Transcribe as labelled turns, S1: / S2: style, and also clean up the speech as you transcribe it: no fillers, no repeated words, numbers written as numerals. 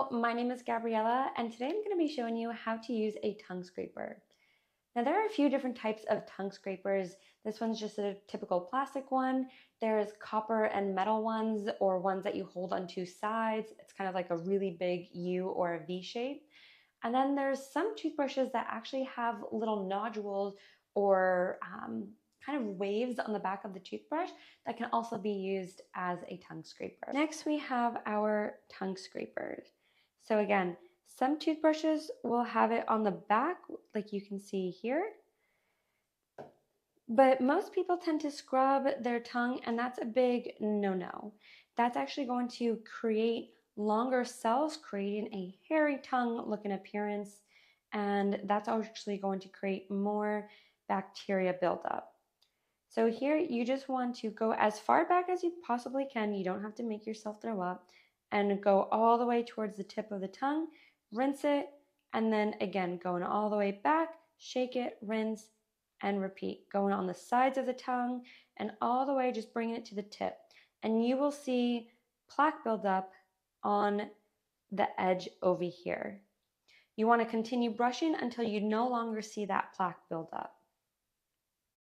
S1: Hello, my name is Gabriella, and today I'm going to be showing you how to use a tongue scraper. Now, there are a few different types of tongue scrapers. This one's just a typical plastic one. There's copper and metal ones, or ones that you hold on two sides. It's kind of like a really big U or a V shape. And then there's some toothbrushes that actually have little nodules or kind of waves on the back of the toothbrush that can also be used as a tongue scraper. Next, we have our tongue scrapers. So again, some toothbrushes will have it on the back, like you can see here. But most people tend to scrub their tongue, and that's a big no-no. That's actually going to create longer cells, creating a hairy tongue look and appearance, and that's actually going to create more bacteria buildup. So here you just want to go as far back as you possibly can. You don't have to make yourself throw up, and go all the way towards the tip of the tongue, rinse it, and then again going all the way back, shake it, rinse, and repeat. Going on the sides of the tongue and all the way, just bringing it to the tip. And you will see plaque build up on the edge over here. You want to continue brushing until you no longer see that plaque build up.